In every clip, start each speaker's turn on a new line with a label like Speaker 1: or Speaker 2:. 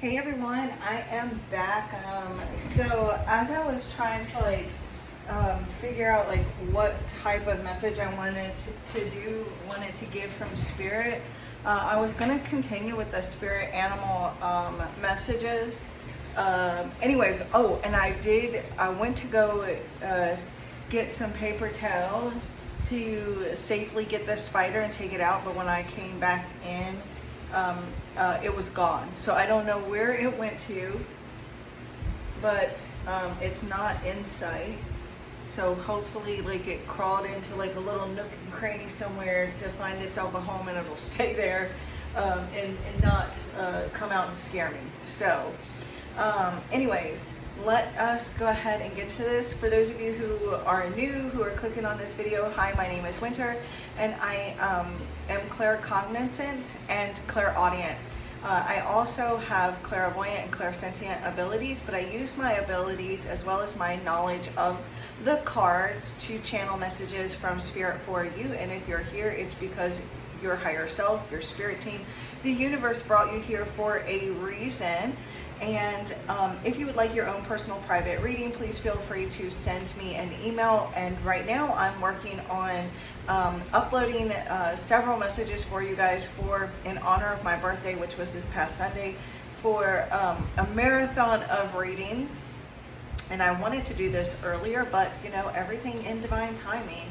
Speaker 1: Hey everyone, I am back. So as I was trying to figure out what type of message I wanted to give from Spirit, I was gonna continue with the Spirit animal messages. Anyways, and I went to go get some paper towel to safely get the spider and take it out, but when I came back in, it was gone. So I don't know where it went to, but it's not in sight. So hopefully it crawled into a little nook and cranny somewhere to find itself a home, and it'll stay there and not come out and scare me. So anyways, let us go ahead and get to this. For those of you who are new, who are clicking on this video, hi, my name is Winter, and I am claircognizant and clairaudient. I also have clairvoyant and clairsentient abilities, but I use my abilities as well as my knowledge of the cards to channel messages from Spirit for you. And if you're here, it's because your higher self, your spirit team, the universe brought you here for a reason. And if you would like your own personal private reading, please feel free to send me an email. And right now I'm working on uploading several messages for you guys in honor of my birthday, which was this past Sunday, for a marathon of readings. And I wanted to do this earlier, but everything in divine timing.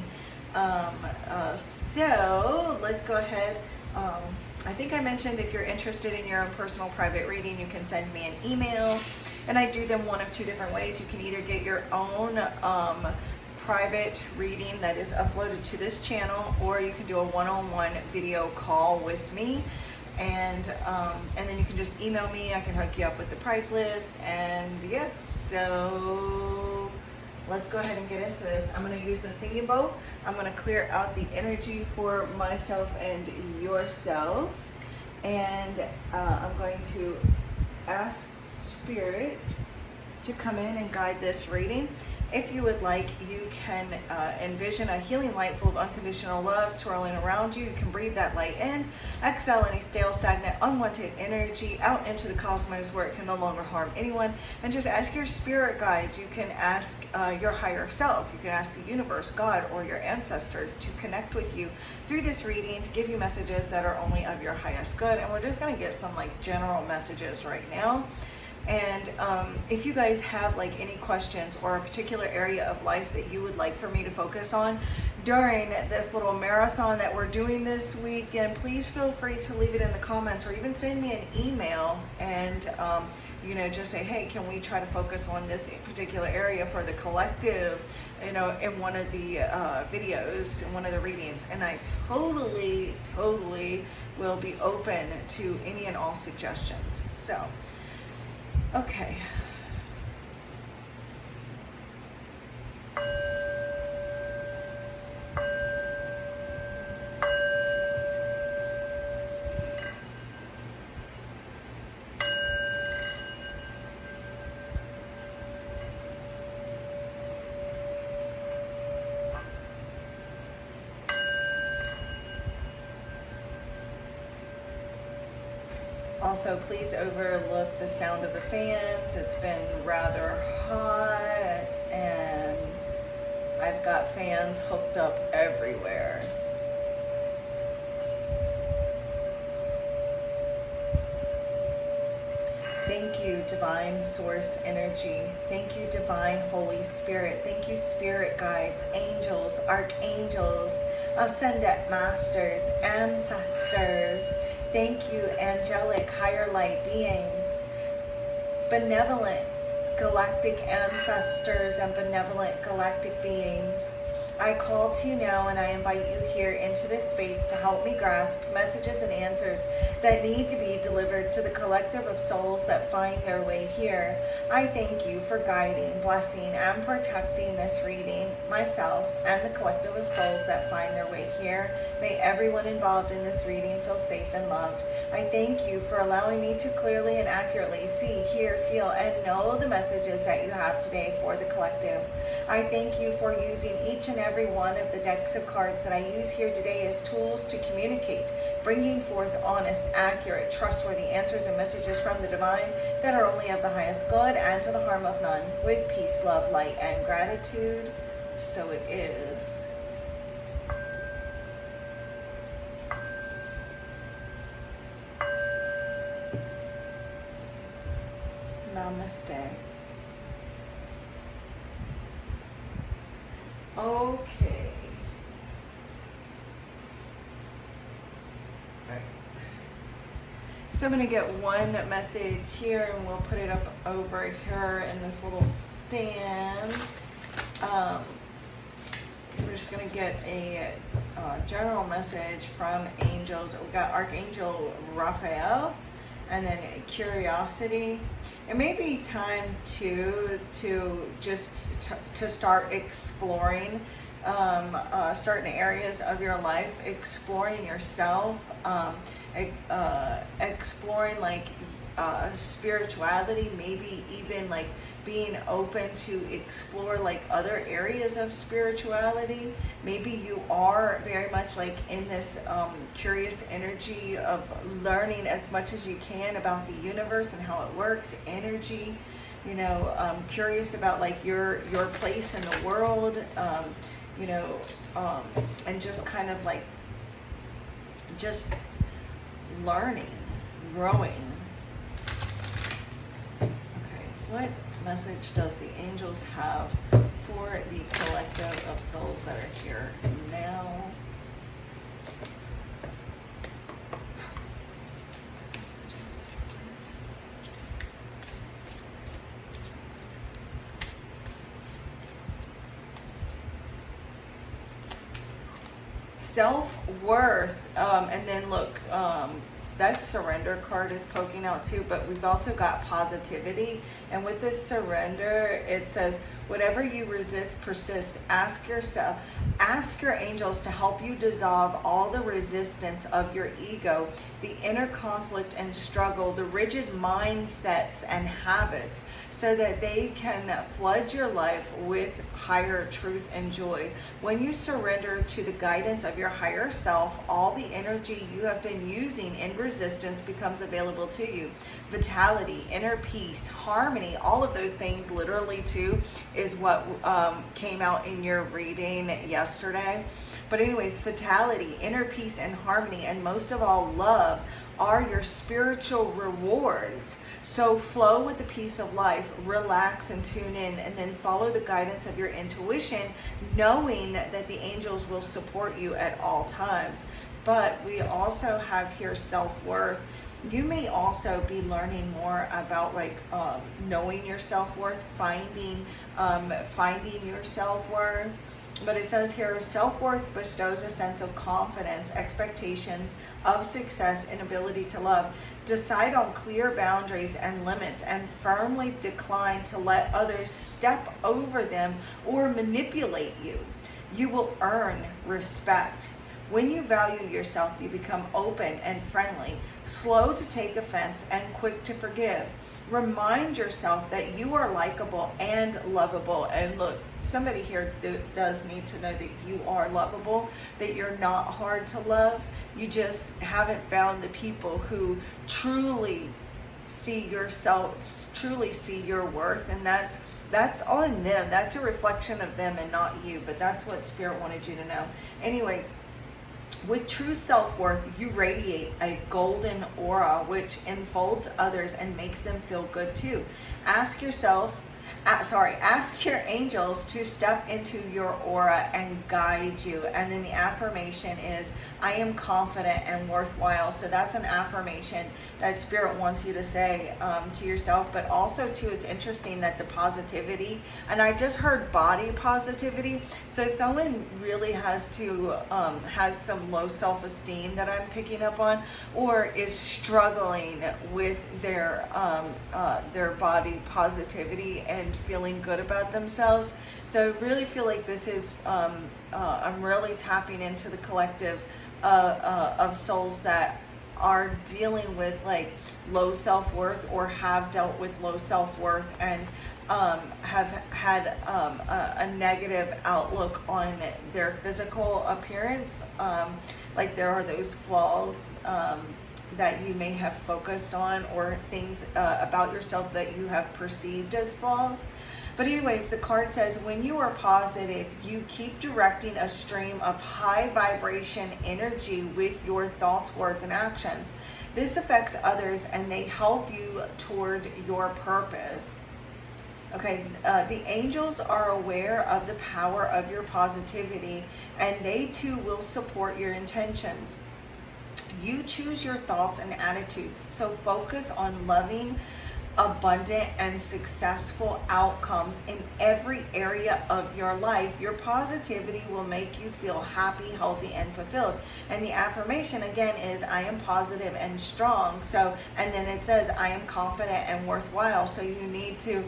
Speaker 1: So let's go ahead. I think I mentioned if you're interested in your own personal private reading, you can send me an email, and I do them one of two different ways. You can either get your own private reading that is uploaded to this channel, or you can do a one-on-one video call with me, and then you can just email me. I can hook you up with the price list, and yeah, so let's go ahead and get into this. I'm going to use the singing bowl. I'm going to clear out the energy for myself and yourself. And I'm going to ask Spirit to come in and guide this reading. If you would like, you can envision a healing light full of unconditional love swirling around you. You can breathe that light in, exhale any stale, stagnant, unwanted energy out into the cosmos where it can no longer harm anyone, and just ask your spirit guides. You can ask your higher self. You can ask the universe, God, or your ancestors to connect with you through this reading, to give you messages that are only of your highest good. And we're just going to get some general messages right now. And if you guys have any questions or a particular area of life that you would like for me to focus on during this little marathon that we're doing this week, and please feel free to leave it in the comments, or even send me an email and just say, hey, can we try to focus on this particular area for the collective, in one of the videos, in one of the readings. And I totally will be open to any and all suggestions. So okay. Also, please overlook the sound of the fans. It's been rather hot, and I've got fans hooked up everywhere. Thank you, Divine Source Energy. Thank you, Divine Holy Spirit. Thank you, Spirit Guides, Angels, Archangels, Ascendant Masters, Ancestors. Thank you, angelic higher light beings, benevolent galactic ancestors, and benevolent galactic beings. I call to you now, and I invite you here into this space to help me grasp messages and answers that need to be delivered to the collective of souls that find their way here. I thank you for guiding, blessing, and protecting this reading, myself, and the collective of souls that find their way here. May everyone involved in this reading feel safe and loved. I thank you for allowing me to clearly and accurately see, hear, feel, and know the messages that you have today for the collective. I thank you for using each and and every one of the decks of cards that I use here today as tools to communicate, bringing forth honest, accurate, trustworthy answers and messages from the divine that are only of the highest good and to the harm of none, with peace, love, light, and gratitude. So it is. Namaste. Okay. Right. So I'm going to get one message here and we'll put it up over here in this little stand. We're just going to get a general message from angels. We got Archangel Raphael and then curiosity. It may be time to start exploring certain areas of your life, exploring yourself, exploring like spirituality, maybe even like being open to explore like other areas of spirituality. Maybe you are very much like in this curious energy of learning as much as you can about the universe and how it works, energy, you know, curious about like your place in the world, you know, and just kind of like just learning, growing. Okay, what message does the angels have for the collective of souls that are here now? Messages. Self-worth, and then look, that surrender card is poking out too, but we've also got positivity. And with this surrender, it says, whatever you resist persists. Ask your angels to help you dissolve all the resistance of your ego, the inner conflict and struggle, the rigid mindsets and habits, so that they can flood your life with higher truth and joy. When you surrender to the guidance of your higher self, all the energy you have been using in resistance becomes available to you. Vitality, inner peace, harmony, all of those things literally too is what came out in your reading yesterday. But anyways, vitality, inner peace and harmony, and most of all love are your spiritual rewards. So flow with the peace of life, relax and tune in, and then follow the guidance of your intuition, knowing that the angels will support you at all times. But we also have here self-worth. You may also be learning more about like knowing your self-worth, finding your self-worth. But it says here, self-worth bestows a sense of confidence, expectation of success, and ability to love. Decide on clear boundaries and limits and firmly decline to let others step over them or manipulate you. You will earn respect. When you value yourself, you become open and friendly, slow to take offense, and quick to forgive. Remind yourself that you are likable and lovable. And look, somebody here does need to know that you are lovable, that you're not hard to love. You just haven't found the people who truly see yourself, truly see your worth, and that's on them. That's a reflection of them and not you, but that's what Spirit wanted you to know. Anyways, with true self-worth, you radiate a golden aura which enfolds others and makes them feel good too. Ask your angels to step into your aura and guide you. And then the affirmation is, I am confident and worthwhile. So that's an affirmation that Spirit wants you to say to yourself, but also too, it's interesting that the positivity, and I just heard body positivity. So someone really has some low self-esteem that I'm picking up on, or is struggling with their body positivity and feeling good about themselves. So I really feel like this is, I'm really tapping into the collective of souls that are dealing with like low self-worth or have dealt with low self-worth and have had a negative outlook on their physical appearance, like there are those flaws that you may have focused on, or things about yourself that you have perceived as flaws. But anyways, the card says, when you are positive, you keep directing a stream of high vibration energy with your thoughts, words, and actions. This affects others and they help you toward your purpose. Okay, the angels are aware of the power of your positivity, and they too will support your intentions. You choose your thoughts and attitudes, so focus on loving, abundant, and successful outcomes in every area of your life. Your positivity will make you feel happy, healthy, and fulfilled. And the affirmation again is, I am positive and strong. So, and then it says, I am confident and worthwhile. So you need to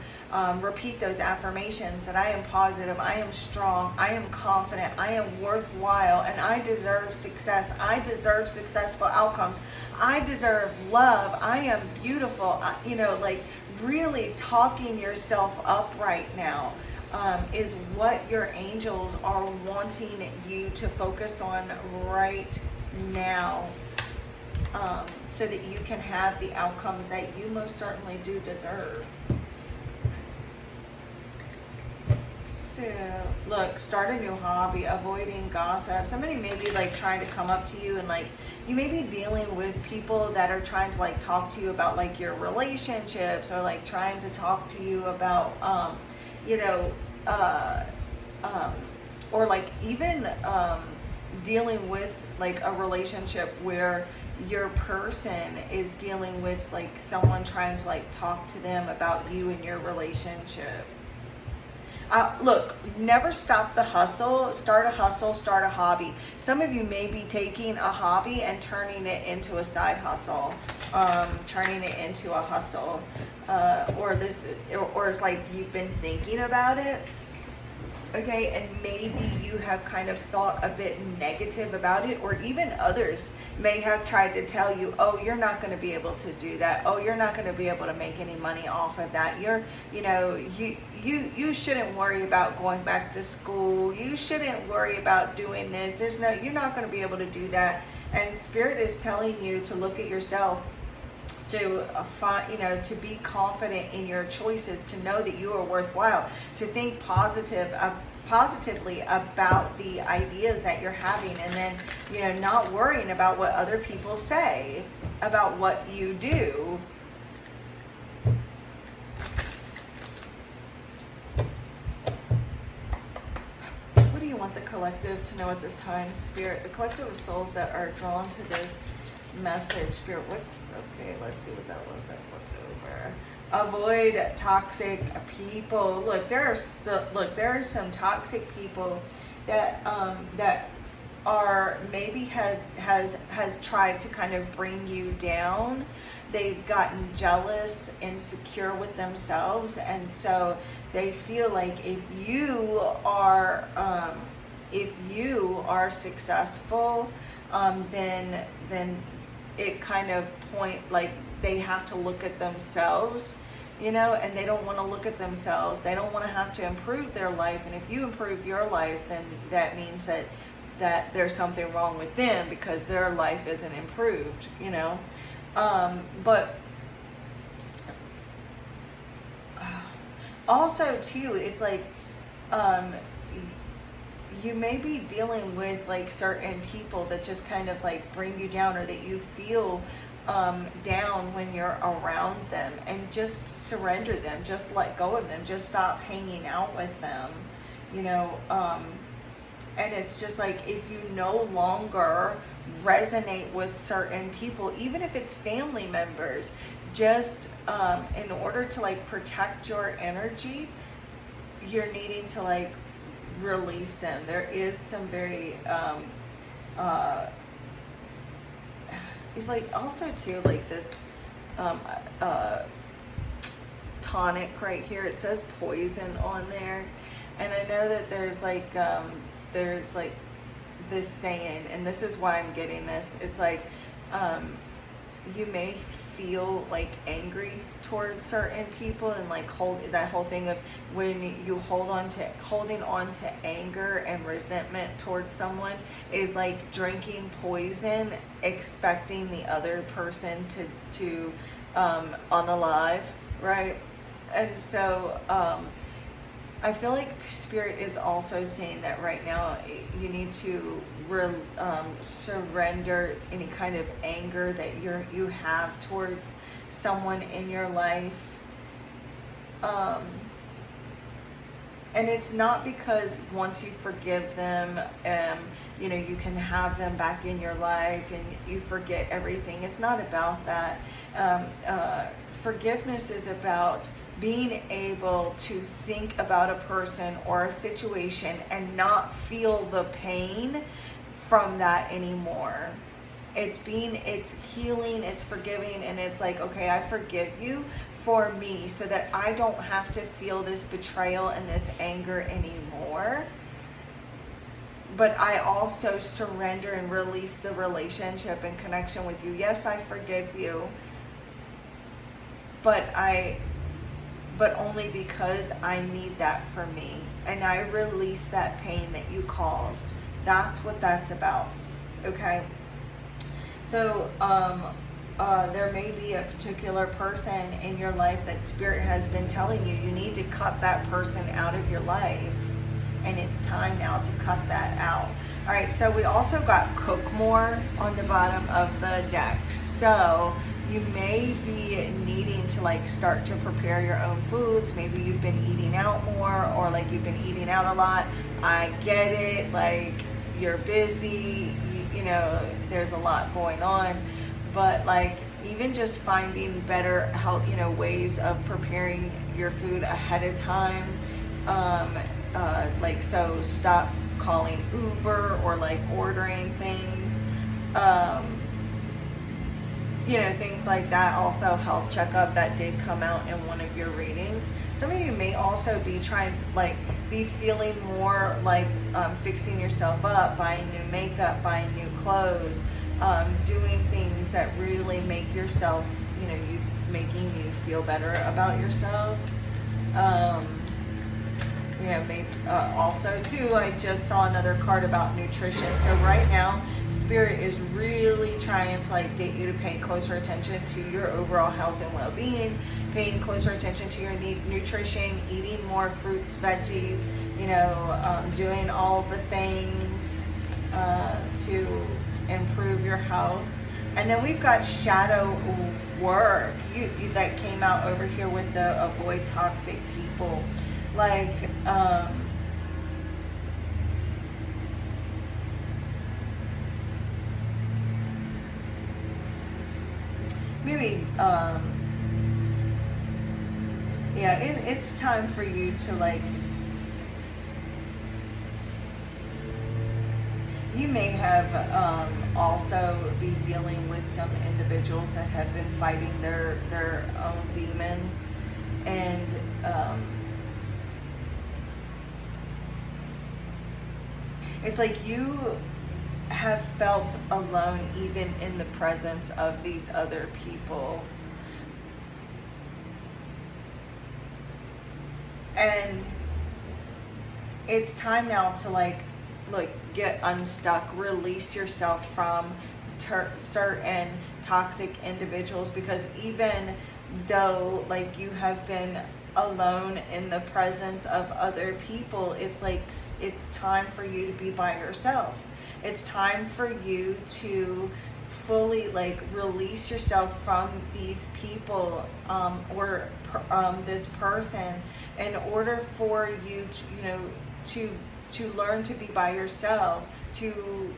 Speaker 1: repeat those affirmations, that I am positive, I am strong, I am confident, I am worthwhile, and I deserve success. I deserve successful outcomes. I deserve love. I am beautiful. Like really talking yourself up right now is what your angels are wanting you to focus on right now, so that you can have the outcomes that you most certainly do deserve. So, look, start a new hobby, avoiding gossip. Somebody may be like trying to come up to you, and like you may be dealing with people that are trying to like talk to you about like your relationships, or like trying to talk to you about or like even dealing with like a relationship where your person is dealing with like someone trying to like talk to them about you and your relationship. Look, never stop the hustle. Start a hustle, start a hobby. Some of you may be taking a hobby and turning it into a side hustle, turning it into a hustle, or it's like you've been thinking about it. Okay, and maybe you have kind of thought a bit negative about it, or even others may have tried to tell you, oh, you're not going to be able to do that. Oh, you're not going to be able to make any money off of that. You shouldn't worry about going back to school. You shouldn't worry about doing this. You're not going to be able to do that. And Spirit is telling you to look at yourself, to to be confident in your choices, to know that you are worthwhile, to think positively about the ideas that you're having, and then not worrying about what other people say about what you do. What do you want the collective to know at this time, Spirit? The collective of souls that are drawn to this message, Spirit, what? Okay, let's see what that was that flipped over. Avoid toxic people. Look, there are some toxic people that are maybe has tried to kind of bring you down. They've gotten jealous, insecure with themselves, and so they feel like if you are successful, then it kind of they have to look at themselves, and they don't want to look at themselves. They don't want to have to improve their life. And if you improve your life, then that means that there's something wrong with them because their life isn't improved, but also too, it's like, you may be dealing with like certain people that just kind of like bring you down, or that you feel down when you're around them, and just surrender them, just let go of them, just stop hanging out with them, and it's just like, if you no longer resonate with certain people, even if it's family members, just in order to like protect your energy, you're needing to like release them. There is some very it's like also too like this tonic right here. It says poison on there, and I know that there's like this saying, and this is why I'm getting this. It's like you may feel like angry towards certain people, and like that whole thing of when you holding on to anger and resentment towards someone is like drinking poison, expecting the other person to unalive, right? And so I feel like Spirit is also saying that right now you need to surrender any kind of anger that you have towards someone in your life. And it's not because once you forgive them, you can have them back in your life and you forget everything. It's not about that. Forgiveness is about being able to think about a person or a situation and not feel the pain from that anymore. It's healing, it's forgiving, and it's like, okay, I forgive you for me so that I don't have to feel this betrayal and this anger anymore. But I also surrender and release the relationship and connection with you. Yes, I forgive you, but only because I need that for me. And I release that pain that you caused. That's what that's about. Okay? So, there may be a particular person in your life that Spirit has been telling you need to cut that person out of your life. And it's time now to cut that out. All right, so we also got cook more on the bottom of the deck. So you may be needing to like start to prepare your own foods. Maybe you've been eating out more, or like you've been eating out a lot. I get it, like you're busy, there's a lot going on, but like even just finding better help, ways of preparing your food ahead of time. So stop calling Uber or like ordering things. Things like that. Also, health checkup that did come out in one of your readings. Some of you may also be be feeling more like fixing yourself up, buying new makeup, buying new clothes, doing things that really make yourself, making you feel better about yourself. Maybe also too, I just saw another card about nutrition. So right now, Spirit is really trying to like get you to pay closer attention to your overall health and well-being, paying closer attention to your nutrition, eating more fruits, veggies, doing all the things to improve your health. And then we've got shadow work that came out over here with the avoid toxic people. Like, maybe, it's time for you to like, you may have also be dealing with some individuals that have been fighting their own demons, and it's like you have felt alone even in the presence of these other people. And it's time now to get unstuck, release yourself from certain toxic individuals, because even though you have been alone in the presence of other people, it's time for you to be by yourself. It's time for you to fully release yourself from these people or this person, in order for you to learn to be by yourself, to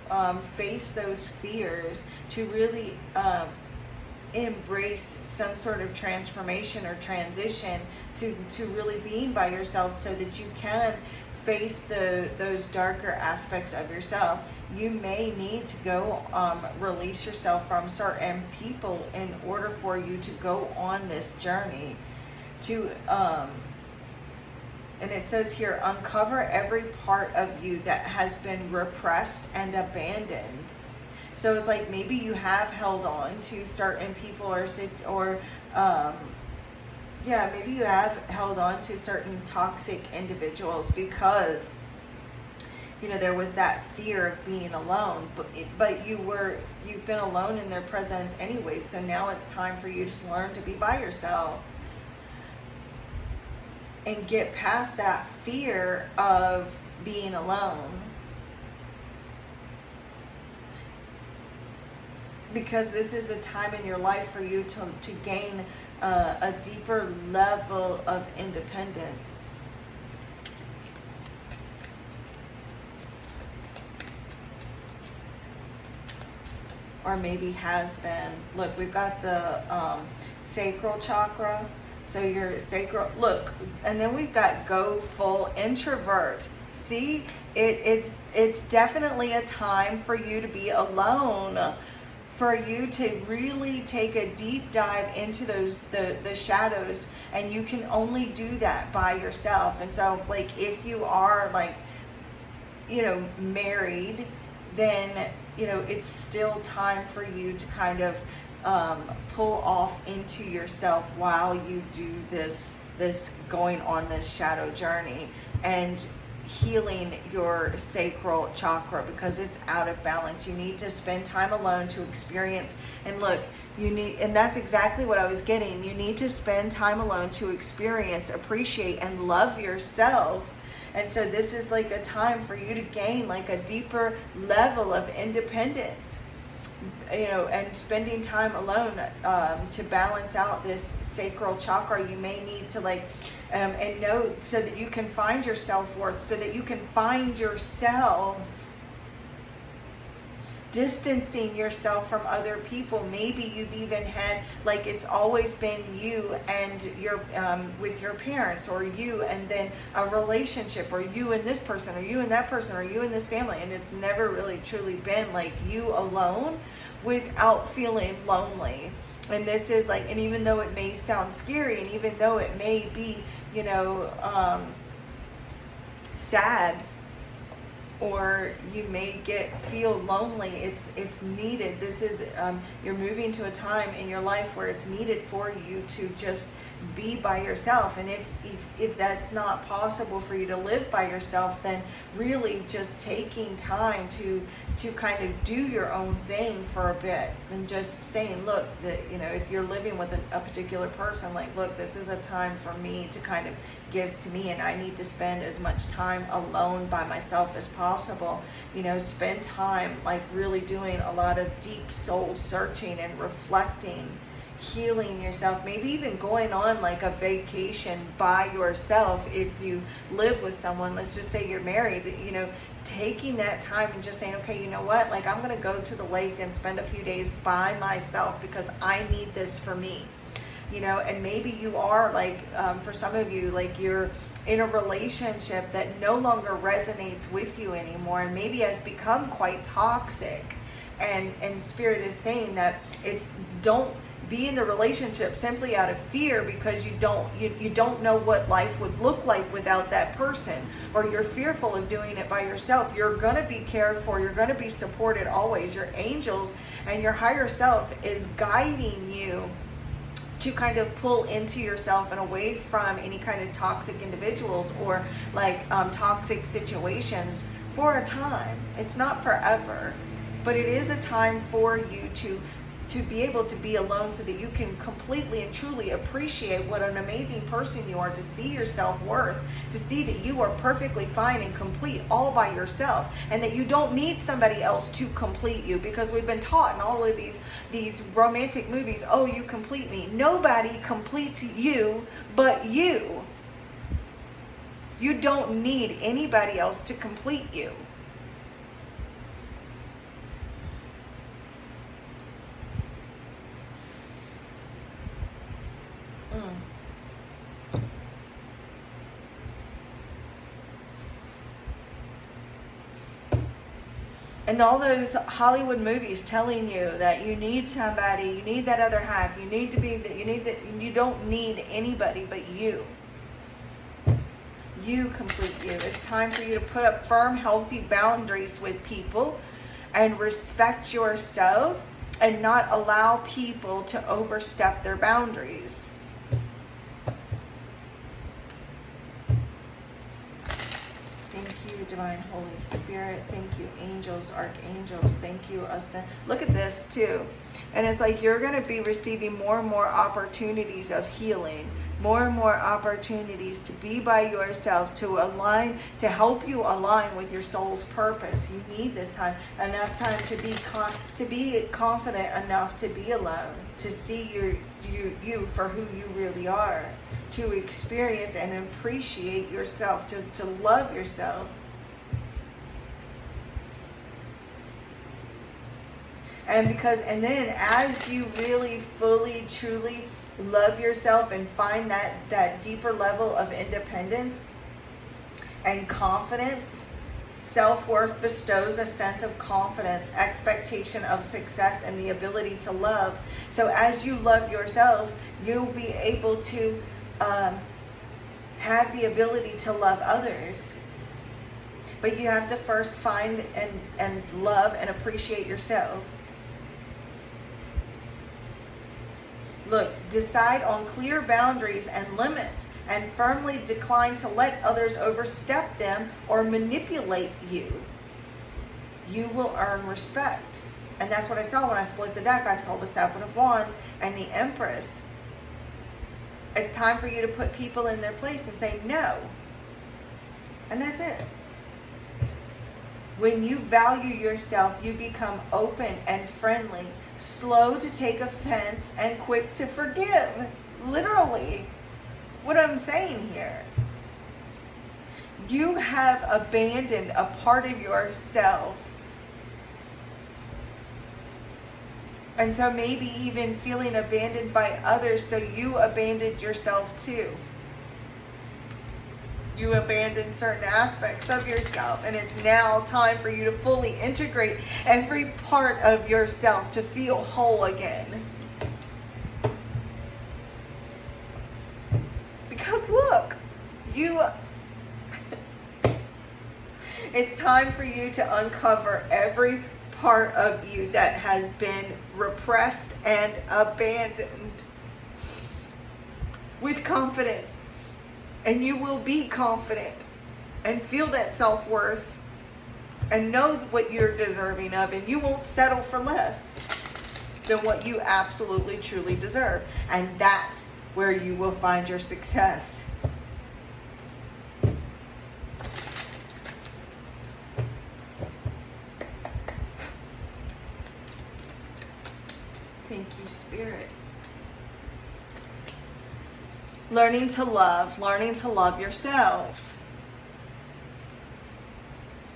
Speaker 1: face those fears, to really embrace some sort of transformation or transition to really being by yourself, so that you can face those darker aspects of yourself. You may need to go release yourself from certain people in order for you to go on this journey to and it says here, uncover every part of you that has been repressed and abandoned. So it's like maybe you have held on to certain people maybe you have held on to certain toxic individuals because there was that fear of being alone, but you've been alone in their presence anyway. So now it's time for you to learn to be by yourself and get past that fear of being alone. Because this is a time in your life for you to gain a deeper level of independence. Or maybe has been. Look, we've got the sacral chakra. So your sacral, look, and then we've got go full introvert. See, it's definitely a time for you to be alone, for you to really take a deep dive into the shadows, and you can only do that by yourself. And so, like, if you are married, then it's still time for you to kind of pull off into yourself while you do this going on this shadow journey and healing your sacral chakra, because it's out of balance. You need to spend time alone to experience, and look, and that's exactly what I was getting. You need to spend time alone to experience, appreciate, and love yourself. And so this is like a time for you to gain like a deeper level of independence, and spending time alone to balance out this sacral chakra. You may need to and know, so that you can find your self-worth, so that you can find yourself, distancing yourself from other people. Maybe you've even had, it's always been you and your with your parents, or you and then a relationship, or you and this person, or you and that person, or you and this family, and it's never really truly been you alone without feeling lonely. And this is and even though it may sound scary, and even though it may be sad, or you may feel lonely, it's needed. This is you're moving to a time in your life where it's needed for you to just be by yourself. And if that's not possible for you to live by yourself, then really just taking time to kind of do your own thing for a bit, and just saying, look, that if you're living with a particular person, look, this is a time for me to kind of give to me, and I need to spend as much time alone by myself as possible. Spend time really doing a lot of deep soul searching and reflecting, healing yourself, maybe even going on a vacation by yourself. If you live with someone, let's just say you're married, taking that time and just saying, okay, you know what, I'm going to go to the lake and spend a few days by myself because I need this for me. And maybe you are for some of you, you're in a relationship that no longer resonates with you anymore, and maybe has become quite toxic, and Spirit is saying that don't be in the relationship simply out of fear, because you don't know what life would look like without that person, or you're fearful of doing it by yourself. You're going to be cared for, you're going to be supported always. Your angels and your higher self is guiding you to kind of pull into yourself and away from any kind of toxic individuals or toxic situations for a time. It's not forever, but it is a time for you to be able to be alone, so that you can completely and truly appreciate what an amazing person you are, to see your self-worth, to see that you are perfectly fine and complete all by yourself, and that you don't need somebody else to complete you, because we've been taught in all of these romantic movies, oh, you complete me. Nobody completes you but you. You don't need anybody else to complete you. And all those Hollywood movies telling you that you need somebody, you need that other half, you need to be that, you don't need anybody but you. You complete you. It's time for you to put up firm, healthy boundaries with people, and respect yourself and not allow people to overstep their boundaries. Thank you, Divine Holy Spirit. Thank you, angels, archangels. Thank you, ascend. Look at this too. And it's like you're going to be receiving more and more opportunities of healing, more and more opportunities to be by yourself, to align, to help you align with your soul's purpose. You need this time, enough time to be confident enough to be alone, to see you for who you really are, to experience and appreciate yourself, to love yourself. And then as you really, fully, truly love yourself and find that deeper level of independence and confidence, self-worth bestows a sense of confidence, expectation of success, and the ability to love. So as you love yourself, you'll be able to have the ability to love others. But you have to first find and love and appreciate yourself. Look, decide on clear boundaries and limits and firmly decline to let others overstep them or manipulate you. You will earn respect. And that's what I saw when I split the deck. I saw the Seven of Wands and the Empress. It's time for you to put people in their place and say no. And that's it. When you value yourself, you become open and friendly, slow to take offense, and quick to forgive. Literally, what I'm saying here. You have abandoned a part of yourself. And so maybe even feeling abandoned by others, so you abandoned yourself too. You abandon certain aspects of yourself, and it's now time for you to fully integrate every part of yourself to feel whole again. Because look, it's time for you to uncover every part of you that has been repressed and abandoned with confidence. And you will be confident and feel that self-worth and know what you're deserving of, and you won't settle for less than what you absolutely truly deserve. And that's where you will find your success. Thank you, Spirit. Learning to love yourself.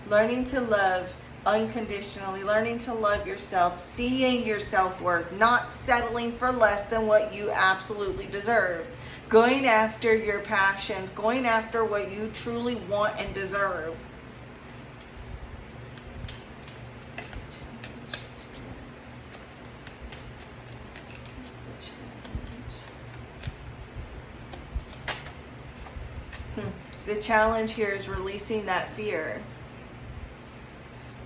Speaker 1: Learning to love unconditionally, learning to love yourself, seeing your self-worth, not settling for less than what you absolutely deserve. Going after your passions, going after what you truly want and deserve. The challenge here is releasing that fear.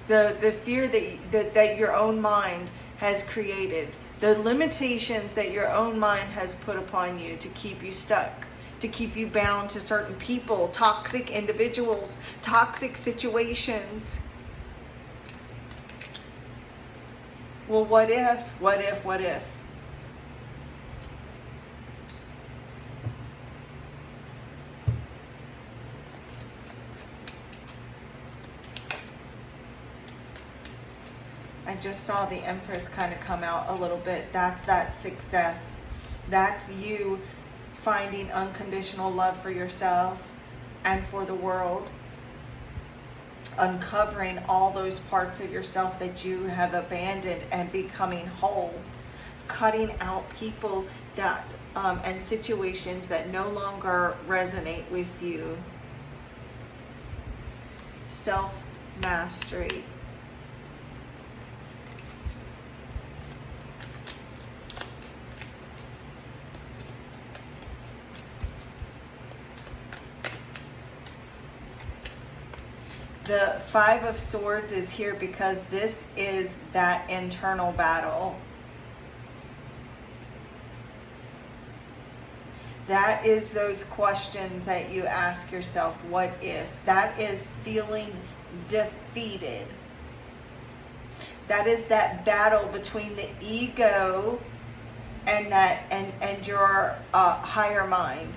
Speaker 1: The fear that your own mind has created. The limitations that your own mind has put upon you to keep you stuck, to keep you bound to certain people, toxic individuals, toxic situations. Well, what if? I just saw the Empress kind of come out a little bit. That's that success. That's you finding unconditional love for yourself and for the world. Uncovering all those parts of yourself that you have abandoned and becoming whole. Cutting out people that and situations that no longer resonate with you. Self-mastery. The Five of Swords is here because this is that internal battle. That is those questions that you ask yourself, what if? That is feeling defeated. That is that battle between the ego and that and your higher mind.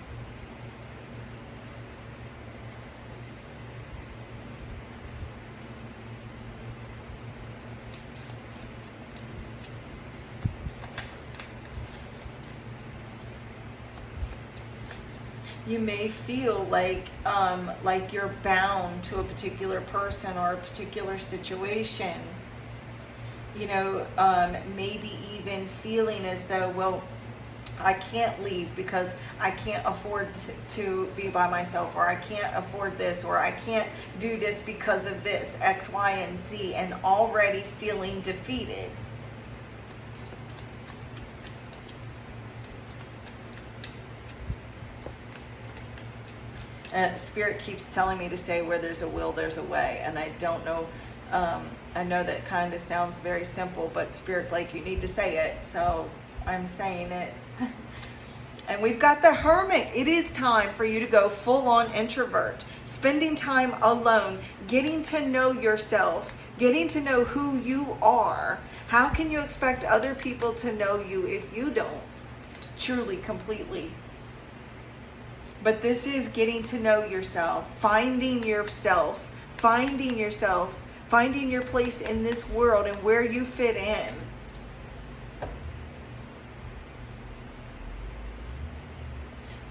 Speaker 1: You may feel like you're bound to a particular person or a particular situation. You know, maybe even feeling as though, well, I can't leave because I can't afford to be by myself, or I can't afford this, or I can't do this because of this, X, Y, and Z, and already feeling defeated. Spirit keeps telling me to say, where there's a will, there's a way. And I don't know, I know that kind of sounds very simple, but Spirit's like, you need to say it. So I'm saying it. And we've got the Hermit. It is time for you to go full on introvert, spending time alone, getting to know yourself, getting to know who you are. How can you expect other people to know you if you don't truly, completely? But this is getting to know yourself, finding your place in this world and where you fit in.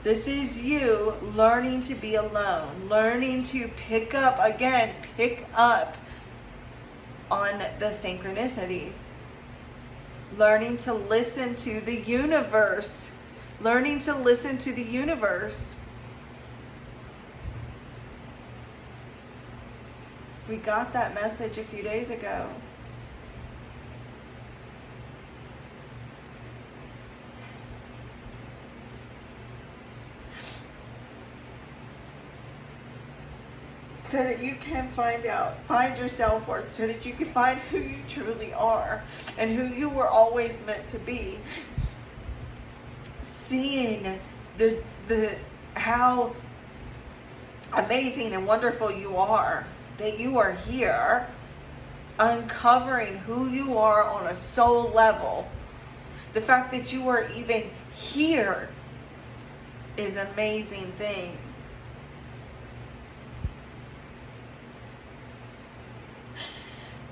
Speaker 1: This is you learning to be alone, learning to pick up on the synchronicities, learning to listen to the universe, We got that message a few days ago. So that you can find your self-worth, so that you can find who you truly are and who you were always meant to be. Seeing how amazing and wonderful you are, that you are here, uncovering who you are on a soul level. The fact that you are even here is an amazing thing.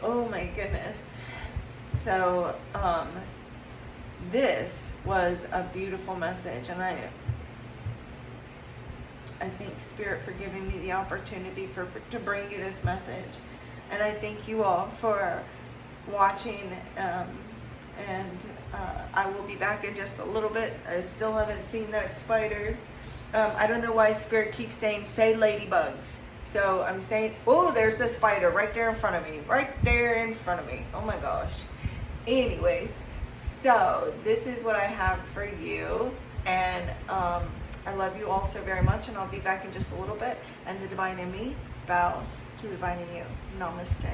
Speaker 1: Oh my goodness. So, this was a beautiful message, and I thank Spirit for giving me the opportunity to bring you this message. And I thank you all for watching, and I will be back in just a little bit. I still haven't seen that spider. I don't know why Spirit keeps saying, say ladybugs. So I'm saying, oh, there's the spider right there in front of me. Oh my gosh. Anyways, so this is what I have for you. And I love you all so very much. And I'll be back in just a little bit. And the divine in me bows to the divine in you. Namaste.